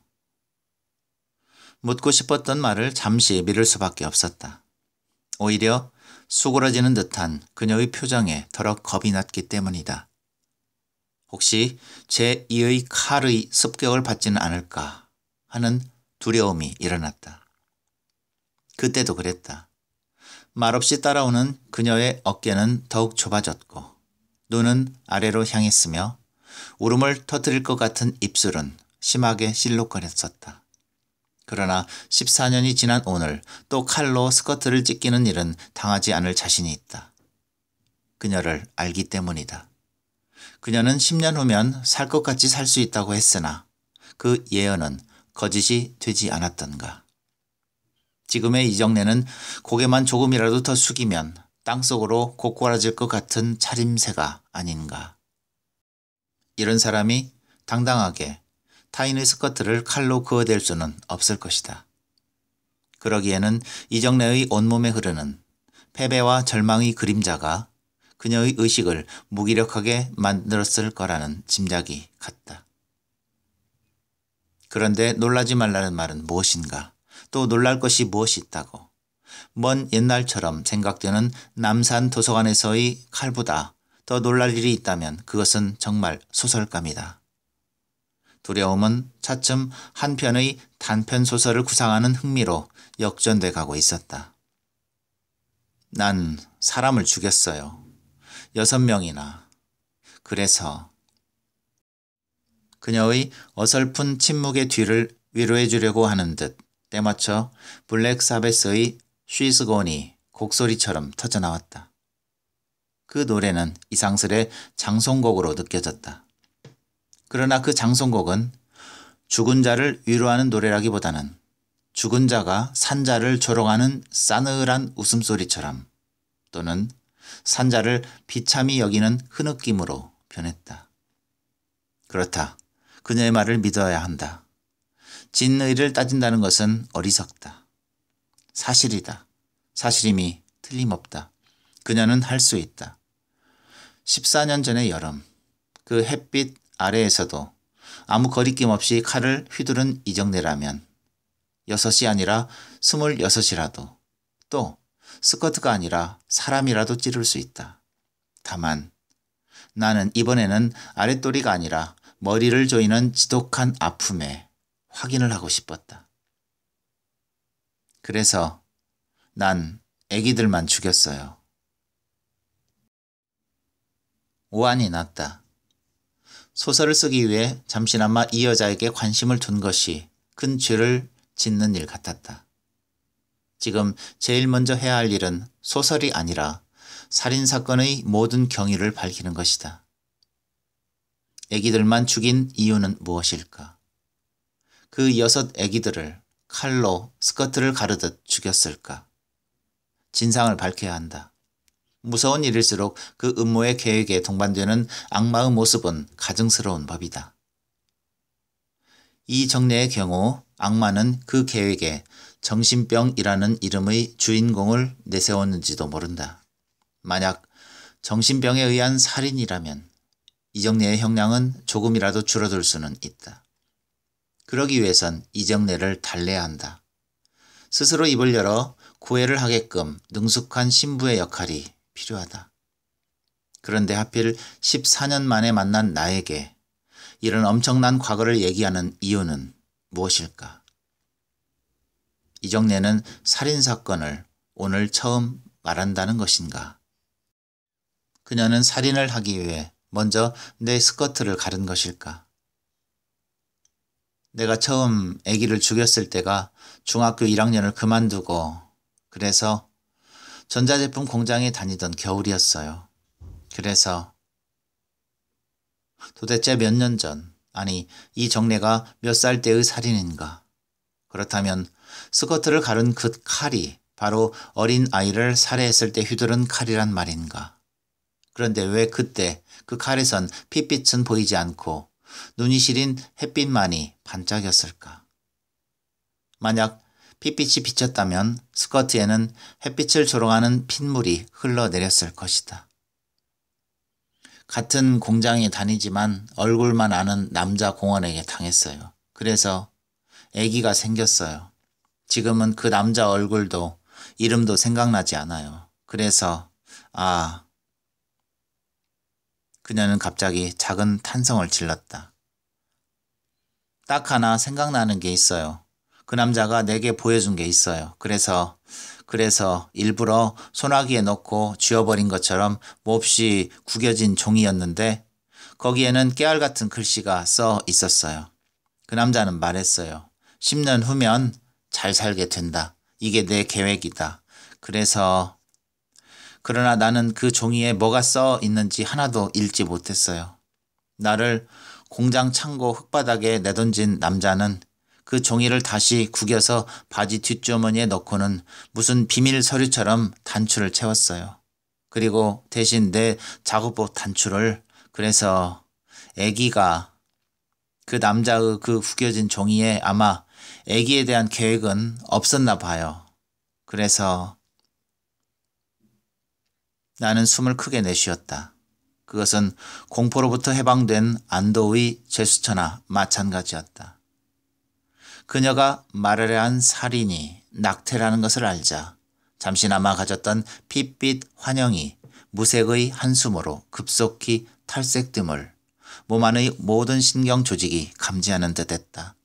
[SPEAKER 1] 묻고 싶었던 말을 잠시 미룰 수밖에 없었다. 오히려 수그러지는 듯한 그녀의 표정에 더러 겁이 났기 때문이다. 혹시 제2의 칼의 습격을 받지는 않을까 하는 두려움이 일어났다. 그때도 그랬다. 말없이 따라오는 그녀의 어깨는 더욱 좁아졌고 눈은 아래로 향했으며 울음을 터뜨릴 것 같은 입술은 심하게 실룩거렸었다. 그러나 14년이 지난 오늘 또 칼로 스커트를 찢기는 일은 당하지 않을 자신이 있다. 그녀를 알기 때문이다. 그녀는 10년 후면 살 것 같이 살 수 있다고 했으나 그 예언은 거짓이 되지 않았던가. 지금의 이정래는 고개만 조금이라도 더 숙이면 땅속으로 고꾸라질 것 같은 차림새가 아닌가. 이런 사람이 당당하게 타인의 스커트를 칼로 그어댈 수는 없을 것이다. 그러기에는 이정래의 온몸에 흐르는 패배와 절망의 그림자가 그녀의 의식을 무기력하게 만들었을 거라는 짐작이 갔다. 그런데 놀라지 말라는 말은 무엇인가? 또 놀랄 것이 무엇이 있다고? 먼 옛날처럼 생각되는 남산 도서관에서의 칼보다 더 놀랄 일이 있다면 그것은 정말 소설감이다. 두려움은 차츰 한 편의 단편 소설을 구상하는 흥미로 역전돼 가고 있었다. 난 사람을 죽였어요. 6명이나. 그래서 그녀의 어설픈 침묵의 뒤를 위로해 주려고 하는 듯 때맞춰 블랙 사베스의 She's Gone이 곡소리처럼 터져나왔다. 그 노래는 이상스레 장송곡으로 느껴졌다. 그러나 그 장송곡은 죽은 자를 위로하는 노래라기보다는 죽은 자가 산자를 조롱하는 싸늘한 웃음소리처럼 또는 산자를 비참히 여기는 흐느낌으로 변했다. 그렇다. 그녀의 말을 믿어야 한다. 진의를 따진다는 것은 어리석다. 사실이다. 사실임이 틀림없다. 그녀는 할 수 있다. 14년 전의 여름, 그 햇빛 아래에서도 아무 거리낌 없이 칼을 휘두른 이정래라면 6이 아니라 26이라도, 또 스커트가 아니라 사람이라도 찌를 수 있다. 다만 나는 이번에는 아랫도리가 아니라 머리를 조이는 지독한 아픔에 확인을 하고 싶었다. 그래서 난 애기들만 죽였어요. 오한이 났다. 소설을 쓰기 위해 잠시나마 이 여자에게 관심을 둔 것이 큰 죄를 짓는 일 같았다. 지금 제일 먼저 해야 할 일은 소설이 아니라 살인사건의 모든 경위를 밝히는 것이다. 애기들만 죽인 이유는 무엇일까? 그 6 애기들을 칼로 스커트를 가르듯 죽였을까? 진상을 밝혀야 한다. 무서운 일일수록 그 음모의 계획에 동반되는 악마의 모습은 가증스러운 법이다. 이 정례의 경우 악마는 그 계획에 정신병이라는 이름의 주인공을 내세웠는지도 모른다. 만약 정신병에 의한 살인이라면 이정례의 형량은 조금이라도 줄어들 수는 있다. 그러기 위해선 이정례를 달래야 한다. 스스로 입을 열어 구애를 하게끔 능숙한 신부의 역할이 필요하다. 그런데 하필 14년 만에 만난 나에게 이런 엄청난 과거를 얘기하는 이유는 무엇일까? 이정례는 살인사건을 오늘 처음 말한다는 것인가? 그녀는 살인을 하기 위해 먼저 내 스커트를 가른 것일까? 내가 처음 아기를 죽였을 때가 중학교 1학년을 그만두고 그래서 전자제품 공장에 다니던 겨울이었어요. 그래서 도대체 몇 년 전, 아니 이 정례가 몇 살 때의 살인인가? 그렇다면 스커트를 가른 그 칼이 바로 어린 아이를 살해했을 때 휘두른 칼이란 말인가? 그런데 왜 그때 그 칼에선 핏빛은 보이지 않고 눈이 시린 햇빛만이 반짝였을까? 만약 핏빛이 비쳤다면 스커트에는 햇빛을 조롱하는 핏물이 흘러내렸을 것이다. 같은 공장에 다니지만 얼굴만 아는 남자 공원에게 당했어요. 그래서 아기가 생겼어요. 지금은 그 남자 얼굴도 이름도 생각나지 않아요. 그래서 그녀는 갑자기 작은 탄성을 질렀다. 딱 하나 생각나는 게 있어요. 그 남자가 내게 보여준 게 있어요. 그래서 일부러 소나기에 넣고 쥐어버린 것처럼 몹시 구겨진 종이였는데 거기에는 깨알 같은 글씨가 써 있었어요. 그 남자는 말했어요. 10년 후면 잘 살게 된다. 이게 내 계획이다. 그러나 나는 그 종이에 뭐가 써 있는지 하나도 읽지 못했어요. 나를 공장 창고 흙바닥에 내던진 남자는 그 종이를 다시 구겨서 바지 뒷주머니에 넣고는 무슨 비밀 서류처럼 단추를 채웠어요. 그리고 대신 내 작업복 단추를, 그래서 아기가 그 남자의 그 구겨진 종이에 아마 아기에 대한 계획은 없었나 봐요. 그래서 나는 숨을 크게 내쉬었다. 그것은 공포로부터 해방된 안도의 제스처나 마찬가지였다. 그녀가 말하려 한 살인이 낙태라는 것을 알자 잠시나마 가졌던 핏빛 환영이 무색의 한숨으로 급속히 탈색됨을 몸 안의 모든 신경 조직이 감지하는 듯 했다.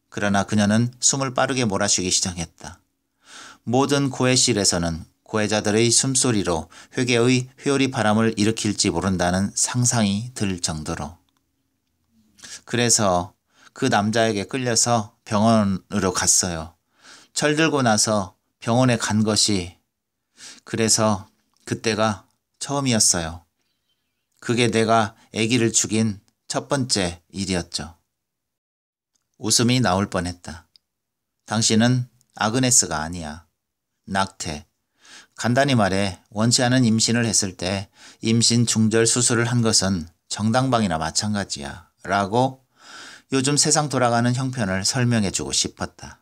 [SPEAKER 1] 그러나 그녀는 숨을 빠르게 몰아쉬기 시작했다. 모든 고해실에서는 고해자들의 숨소리로 회개의 회오리 바람을 일으킬지 모른다는 상상이 들 정도로. 그래서 그 남자에게 끌려서 병원으로 갔어요. 철들고 나서 병원에 간 것이, 그래서 그때가 처음이었어요. 그게 내가 아기를 죽인 첫 번째 일이었죠. 웃음이 나올 뻔했다. 당신은 아그네스가 아니야. 낙태. 간단히 말해 원치 않은 임신을 했을 때 임신 중절 수술을 한 것은 정당방위나 마찬가지야. 라고 요즘 세상 돌아가는 형편을 설명해주고 싶었다.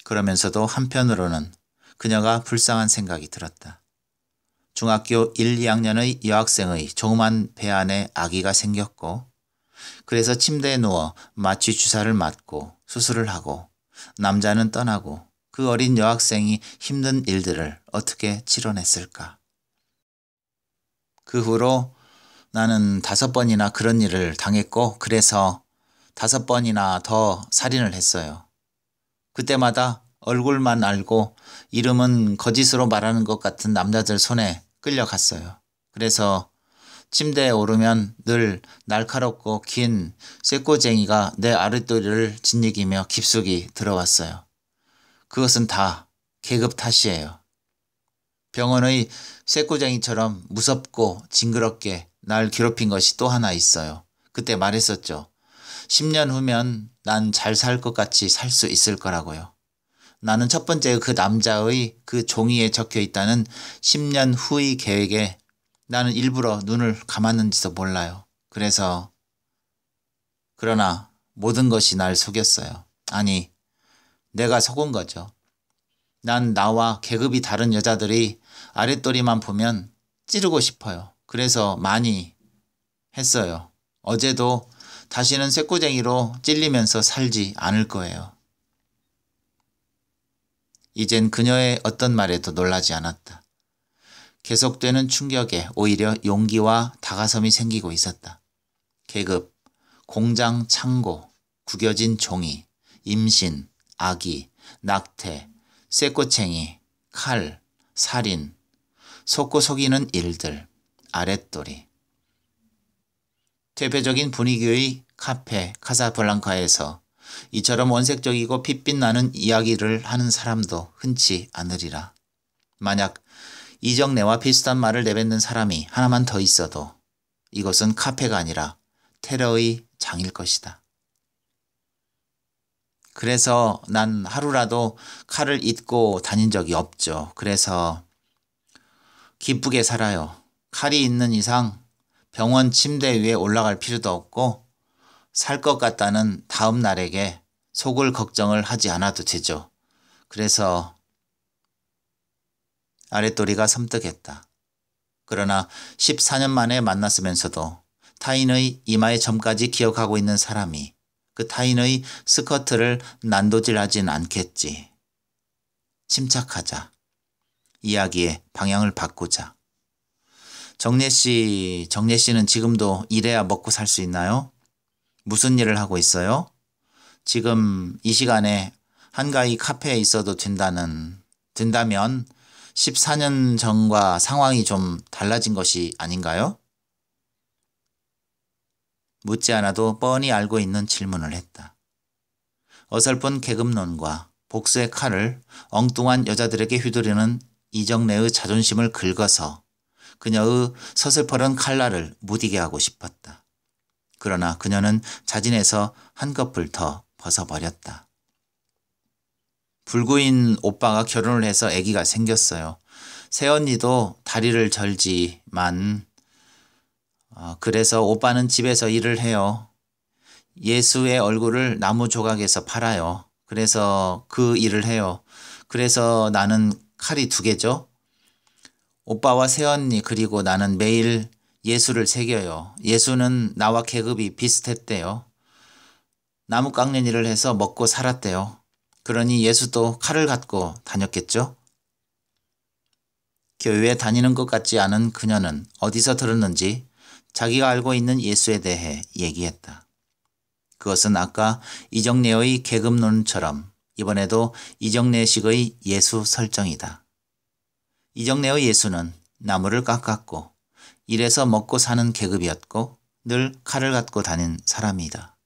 [SPEAKER 1] 그러면서도 한편으로는 그녀가 불쌍한 생각이 들었다. 중학교 1, 2학년의 여학생의 조그만 배 안에 아기가 생겼고, 그래서 침대에 누워 마취 주사를 맞고 수술을 하고 남자는 떠나고 그 어린 여학생이 힘든 일들을 어떻게 치러냈을까. 그 후로 나는 5번이나 그런 일을 당했고 그래서 5번이나 더 살인을 했어요. 그때마다 얼굴만 알고 이름은 거짓으로 말하는 것 같은 남자들 손에 끌려갔어요. 그래서 침대에 오르면 늘 날카롭고 긴 쇠꼬쟁이가 내 아랫도리를 짓이기며 깊숙이 들어왔어요. 그것은 다 계급 탓이에요. 병원의 쇠꼬쟁이처럼 무섭고 징그럽게 날 괴롭힌 것이 또 하나 있어요. 그때 말했었죠. 10년 후면 난 잘 살 것 같이 살 수 있을 거라고요. 나는 첫 번째 그 남자의 그 종이에 적혀 있다는 10년 후의 계획에 나는 일부러 눈을 감았는지도 몰라요. 그러나 모든 것이 날 속였어요. 아니, 내가 속은 거죠. 난 나와 계급이 다른 여자들이 아랫도리만 보면 찌르고 싶어요. 그래서 많이 했어요. 어제도 다시는 쇠꼬쟁이로 찔리면서 살지 않을 거예요. 이젠 그녀의 어떤 말에도 놀라지 않았다. 계속되는 충격에 오히려 용기와 다가섬이 생기고 있었다. 계급, 공장 창고, 구겨진 종이, 임신, 아기, 낙태, 쇠꼬챙이, 칼, 살인, 속고 속이는 일들, 아랫도리. 퇴폐적인 분위기의 카페 카사블랑카에서 이처럼 원색적이고 핏빛 나는 이야기를 하는 사람도 흔치 않으리라. 만약 이정래와 비슷한 말을 내뱉는 사람이 하나만 더 있어도 이것은 카페가 아니라 테러의 장일 것이다. 그래서 난 하루라도 칼을 잊고 다닌 적이 없죠. 그래서 기쁘게 살아요. 칼이 있는 이상 병원 침대 위에 올라갈 필요도 없고 살 것 같다는 다음 날에게 속을 걱정을 하지 않아도 되죠. 그래서 아랫도리가 섬뜩했다. 그러나 14년 만에 만났으면서도 타인의 이마의 점까지 기억하고 있는 사람이 그 타인의 스커트를 난도질하진 않겠지. 침착하자. 이야기의 방향을 바꾸자. 정례 씨는 지금도 일해야 먹고 살 수 있나요? 무슨 일을 하고 있어요? 지금 이 시간에 한가히 카페에 있어도 된다면 14년 전과 상황이 좀 달라진 것이 아닌가요? 묻지 않아도 뻔히 알고 있는 질문을 했다. 어설픈 계급론과 복수의 칼을 엉뚱한 여자들에게 휘두르는 이정래의 자존심을 긁어서 그녀의 서슬퍼런 칼날을 무디게 하고 싶었다. 그러나 그녀는 자진해서 한꺼풀 더 벗어버렸다. 불구인 오빠가 결혼을 해서 아기가 생겼어요. 새언니도 다리를 절지만 그래서 오빠는 집에서 일을 해요. 예수의 얼굴을 나무 조각에서 팔아요. 그래서 그 일을 해요. 그래서 나는 칼이 2개죠. 오빠와 새언니 그리고 나는 매일 예수를 새겨요. 예수는 나와 계급이 비슷했대요. 나무 깎는 일을 해서 먹고 살았대요. 그러니 예수도 칼을 갖고 다녔겠죠? 교회에 다니는 것 같지 않은 그녀는 어디서 들었는지 자기가 알고 있는 예수에 대해 얘기했다. 그것은 아까 이정래의 계급론처럼 이번에도 이정래식의 예수 설정이다. 이정래의 예수는 나무를 깎았고 일해서 먹고 사는 계급이었고 늘 칼을 갖고 다닌 사람이다.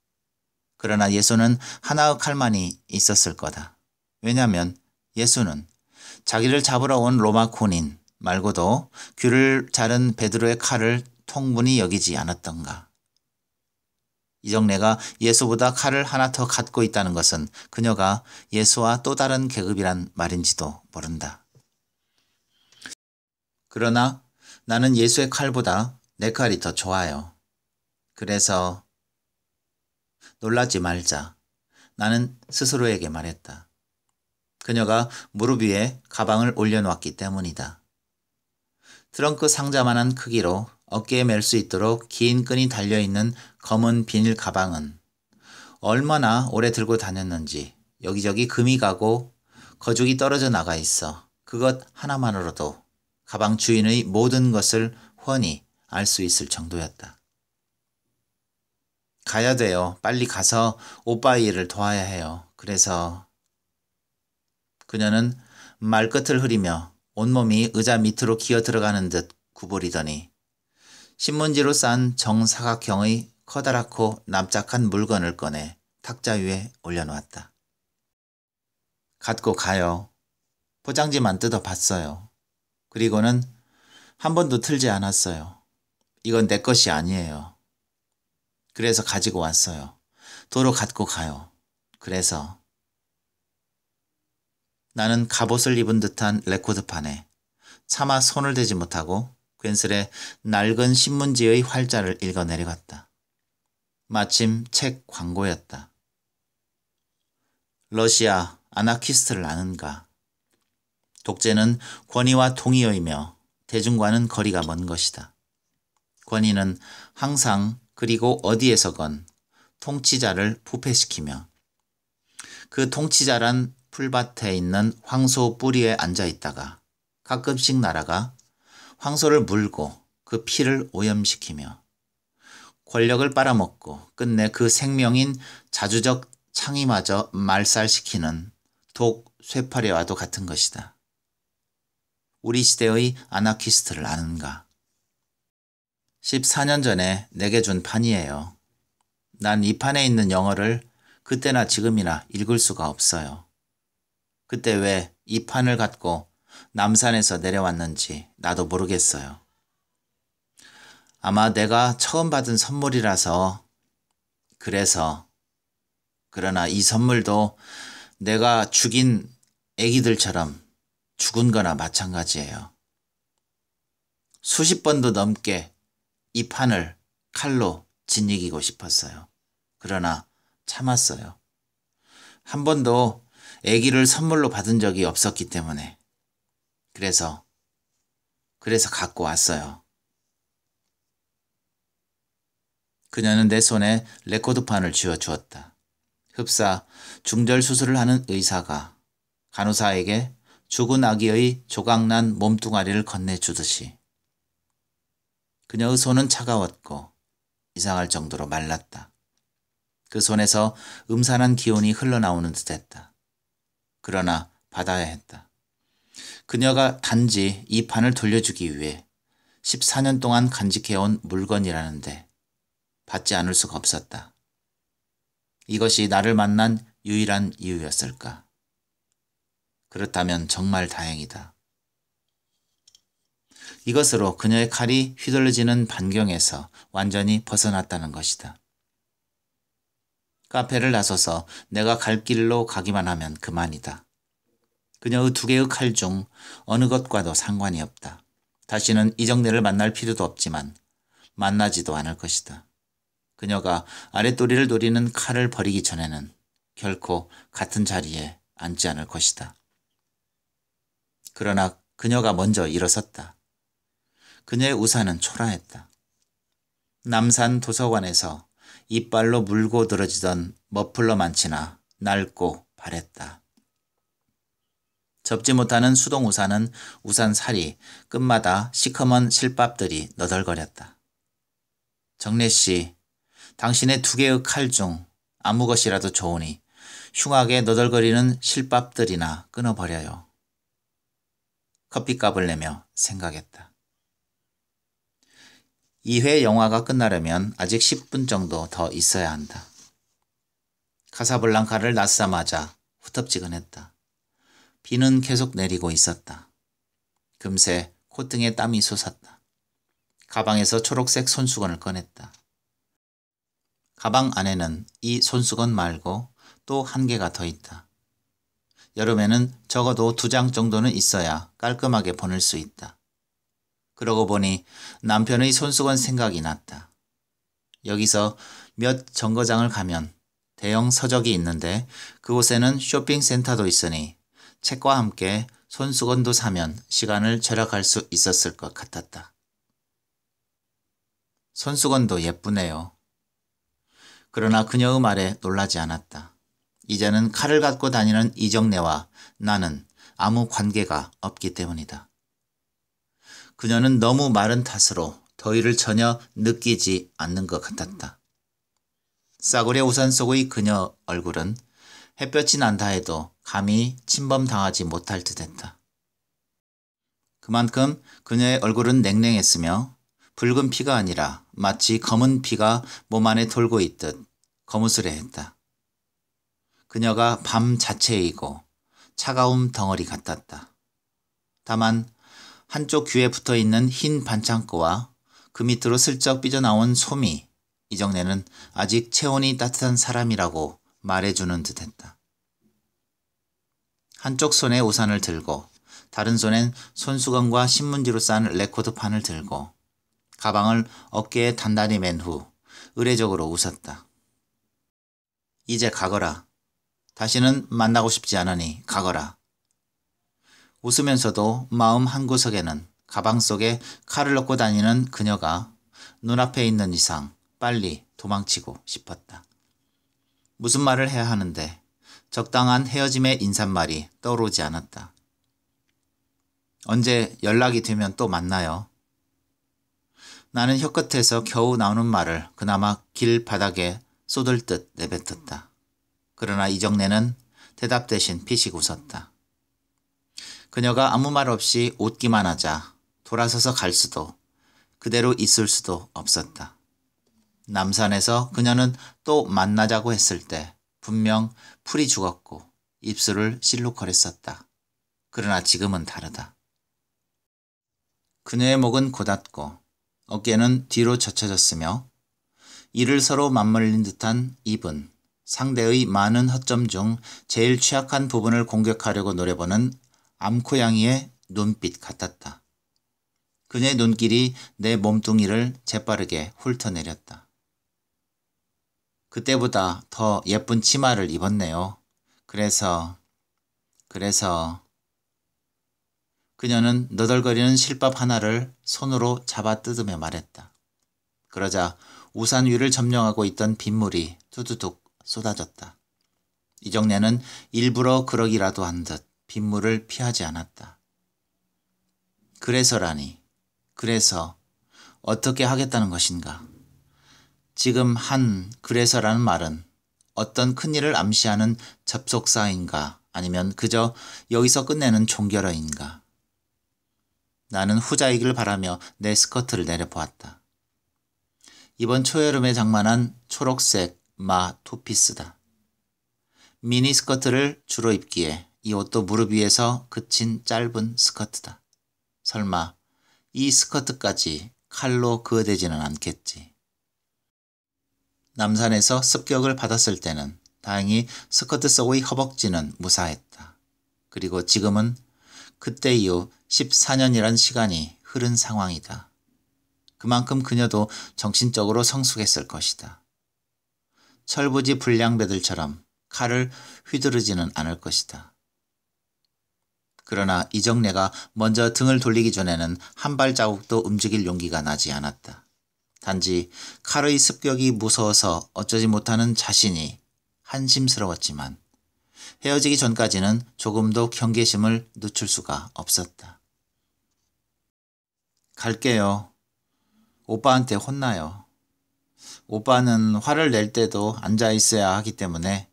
[SPEAKER 1] 그러나 예수는 하나의 칼만이 있었을 거다. 왜냐하면 예수는 자기를 잡으러 온 로마 군인 말고도 귀를 자른 베드로의 칼을 통분히 여기지 않았던가. 이정래가 예수보다 칼을 하나 더 갖고 있다는 것은 그녀가 예수와 또 다른 계급이란 말인지도 모른다. 그러나 나는 예수의 칼보다 내 칼이 더 좋아요. 그래서 놀라지 말자. 나는 스스로에게 말했다. 그녀가 무릎 위에 가방을 올려놓았기 때문이다. 트렁크 상자만한 크기로 어깨에 멜 수 있도록 긴 끈이 달려있는 검은 비닐 가방은 얼마나 오래 들고 다녔는지 여기저기 금이 가고 거죽이 떨어져 나가 있어 그것 하나만으로도 가방 주인의 모든 것을 훤히 알 수 있을 정도였다. 가야 돼요. 빨리 가서 오빠 일을 도와야 해요. 그래서 그녀는 말끝을 흐리며 온몸이 의자 밑으로 기어 들어가는 듯 구부리더니 신문지로 싼 정사각형의 커다랗고 납작한 물건을 꺼내 탁자 위에 올려놓았다. 갖고 가요. 포장지만 뜯어봤어요. 그리고는 한 번도 틀지 않았어요. 이건 내 것이 아니에요. 그래서 가지고 왔어요. 도로 갖고 가요. 그래서 나는 갑옷을 입은 듯한 레코드판에 차마 손을 대지 못하고 괜스레 낡은 신문지의 활자를 읽어 내려갔다. 마침 책 광고였다. 러시아 아나키스트를 아는가? 독재는 권위와 동의어이며 대중과는 거리가 먼 것이다. 권위는 항상 그리고 어디에서건 통치자를 부패시키며 그 통치자란 풀밭에 있는 황소 뿌리에 앉아있다가 가끔씩 날아가 황소를 물고 그 피를 오염시키며 권력을 빨아먹고 끝내 그 생명인 자주적 창의마저 말살시키는 독 쇠파리와도 같은 것이다. 우리 시대의 아나키스트를 아는가? 14년 전에 내게 준 판이에요. 난 이 판에 있는 영어를 그때나 지금이나 읽을 수가 없어요. 그때 왜 이 판을 갖고 남산에서 내려왔는지 나도 모르겠어요. 아마 내가 처음 받은 선물이라서 그러나 이 선물도 내가 죽인 애기들처럼 죽은 거나 마찬가지예요. 수십 번도 넘게 이 판을 칼로 짓이기고 싶었어요. 그러나 참았어요. 한 번도 애기를 선물로 받은 적이 없었기 때문에. 그래서 갖고 왔어요. 그녀는 내 손에 레코드판을 쥐어주었다. 흡사 중절 수술을 하는 의사가 간호사에게 죽은 아기의 조각난 몸뚱아리를 건네주듯이 그녀의 손은 차가웠고 이상할 정도로 말랐다. 그 손에서 음산한 기운이 흘러나오는 듯했다. 그러나 받아야 했다. 그녀가 단지 이 판을 돌려주기 위해 14년 동안 간직해온 물건이라는데 받지 않을 수가 없었다. 이것이 나를 만난 유일한 이유였을까? 그렇다면 정말 다행이다. 이것으로 그녀의 칼이 휘둘러지는 반경에서 완전히 벗어났다는 것이다. 카페를 나서서 내가 갈 길로 가기만 하면 그만이다. 그녀의 두 개의 칼 중 어느 것과도 상관이 없다. 다시는 이정내를 만날 필요도 없지만 만나지도 않을 것이다. 그녀가 아랫도리를 노리는 칼을 버리기 전에는 결코 같은 자리에 앉지 않을 것이다. 그러나 그녀가 먼저 일어섰다. 그녀의 우산은 초라했다. 남산 도서관에서 이빨로 물고 늘어지던 머플러 만치나 낡고 바랬다. 접지 못하는 수동 우산은 우산 살이 끝마다 시커먼 실밥들이 너덜거렸다. 정례씨, 당신의 두 개의 칼 중 아무 것이라도 좋으니 흉하게 너덜거리는 실밥들이나 끊어버려요. 커피값을 내며 생각했다. 2회 영화가 끝나려면 아직 10분 정도 더 있어야 한다. 카사블랑카를 낮사마자 후텁지근했다. 비는 계속 내리고 있었다. 금세 콧등에 땀이 솟았다. 가방에서 초록색 손수건을 꺼냈다. 가방 안에는 이 손수건 말고 또 한 개가 더 있다. 여름에는 적어도 2장 정도는 있어야 깔끔하게 보낼 수 있다. 그러고 보니 남편의 손수건 생각이 났다. 여기서 몇 정거장을 가면 대형 서적이 있는데 그곳에는 쇼핑센터도 있으니 책과 함께 손수건도 사면 시간을 절약할 수 있었을 것 같았다. 손수건도 예쁘네요. 그러나 그녀의 말에 놀라지 않았다. 이제는 칼을 갖고 다니는 이정래와 나는 아무 관계가 없기 때문이다. 그녀는 너무 마른 탓으로 더위를 전혀 느끼지 않는 것 같았다. 싸구려 우산 속의 그녀 얼굴은 햇볕이 난다 해도 감히 침범당하지 못할 듯했다. 그만큼 그녀의 얼굴은 냉랭했으며 붉은 피가 아니라 마치 검은 피가 몸 안에 돌고 있듯 거무스레했다. 그녀가 밤 자체이고 차가움 덩어리 같았다. 다만 한쪽 귀에 붙어있는 흰 반창고와 그 밑으로 슬쩍 삐져나온 솜이 이정래는 아직 체온이 따뜻한 사람이라고 말해주는 듯했다. 한쪽 손에 우산을 들고 다른 손엔 손수건과 신문지로 싼 레코드판을 들고 가방을 어깨에 단단히 맨 후 의례적으로 웃었다. 이제 가거라. 다시는 만나고 싶지 않으니 가거라. 웃으면서도 마음 한구석에는 가방 속에 칼을 넣고 다니는 그녀가 눈앞에 있는 이상 빨리 도망치고 싶었다. 무슨 말을 해야 하는데 적당한 헤어짐의 인사말이 떠오르지 않았다. 언제 연락이 되면 또 만나요. 나는 혀끝에서 겨우 나오는 말을 그나마 길바닥에 쏟을 듯 내뱉었다. 그러나 이정래는 대답 대신 피식 웃었다. 그녀가 아무 말 없이 웃기만 하자 돌아서서 갈 수도 그대로 있을 수도 없었다. 남산에서 그녀는 또 만나자고 했을 때 분명 풀이 죽었고 입술을 실룩거렸었다. 그러나 지금은 다르다. 그녀의 목은 고닫고 어깨는 뒤로 젖혀졌으며 이를 서로 맞물린 듯한 입은 상대의 많은 허점 중 제일 취약한 부분을 공격하려고 노려보는 암코양이의 눈빛 같았다. 그녀의 눈길이 내 몸뚱이를 재빠르게 훑어내렸다. 그때보다 더 예쁜 치마를 입었네요. 그래서 그녀는 너덜거리는 실밥 하나를 손으로 잡아 뜯으며 말했다. 그러자 우산 위를 점령하고 있던 빗물이 두두둑 쏟아졌다. 이정래는 일부러 그러기라도 한 듯 빗물을 피하지 않았다. 그래서라니. 그래서 어떻게 하겠다는 것인가. 지금 한 그래서라는 말은 어떤 큰일을 암시하는 접속사인가 아니면 그저 여기서 끝내는 종결어인가. 나는 후자이길 바라며 내 스커트를 내려보았다. 이번 초여름에 장만한 초록색 마 투피스다. 미니 스커트를 주로 입기에 이 옷도 무릎 위에서 그친 짧은 스커트다. 설마 이 스커트까지 칼로 그어대지는 않겠지. 남산에서 습격을 받았을 때는 다행히 스커트 속의 허벅지는 무사했다. 그리고 지금은 그때 이후 14년이란 시간이 흐른 상황이다. 그만큼 그녀도 정신적으로 성숙했을 것이다. 철부지 불량배들처럼 칼을 휘두르지는 않을 것이다. 그러나 이정래가 먼저 등을 돌리기 전에는 한 발자국도 움직일 용기가 나지 않았다. 단지 칼의 습격이 무서워서 어쩌지 못하는 자신이 한심스러웠지만 헤어지기 전까지는 조금도 경계심을 늦출 수가 없었다. 갈게요. 오빠한테 혼나요. 오빠는 화를 낼 때도 앉아있어야 하기 때문에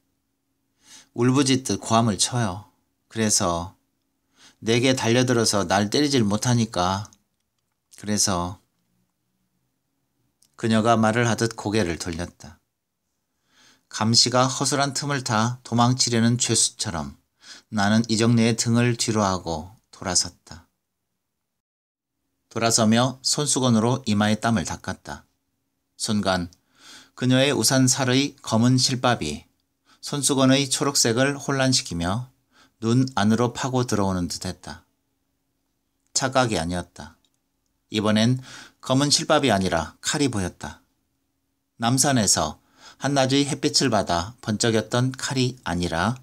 [SPEAKER 1] 울부짖듯 고함을 쳐요. 그래서 내게 달려들어서 날 때리질 못하니까. 그래서 그녀가 말을 하듯 고개를 돌렸다. 감시가 허술한 틈을 타 도망치려는 죄수처럼 나는 이정래의 등을 뒤로하고 돌아섰다. 돌아서며 손수건으로 이마의 땀을 닦았다. 순간 그녀의 우산살의 검은 실밥이 손수건의 초록색을 혼란시키며 눈 안으로 파고 들어오는 듯했다. 착각이 아니었다. 이번엔 검은 실밥이 아니라 칼이 보였다. 남산에서 한낮의 햇빛을 받아 번쩍였던 칼이 아니라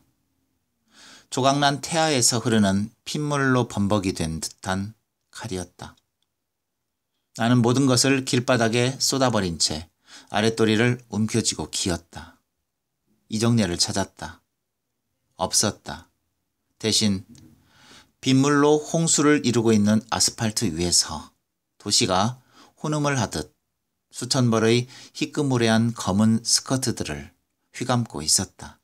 [SPEAKER 1] 조각난 태아에서 흐르는 핏물로 범벅이 된 듯한 칼이었다. 나는 모든 것을 길바닥에 쏟아버린 채 아랫도리를 움켜쥐고 기었다. 이정렬을 찾았다. 없었다. 대신 빗물로 홍수를 이루고 있는 아스팔트 위에서 도시가 혼음을 하듯 수천 벌의 희끄무레한 검은 스커트들을 휘감고 있었다.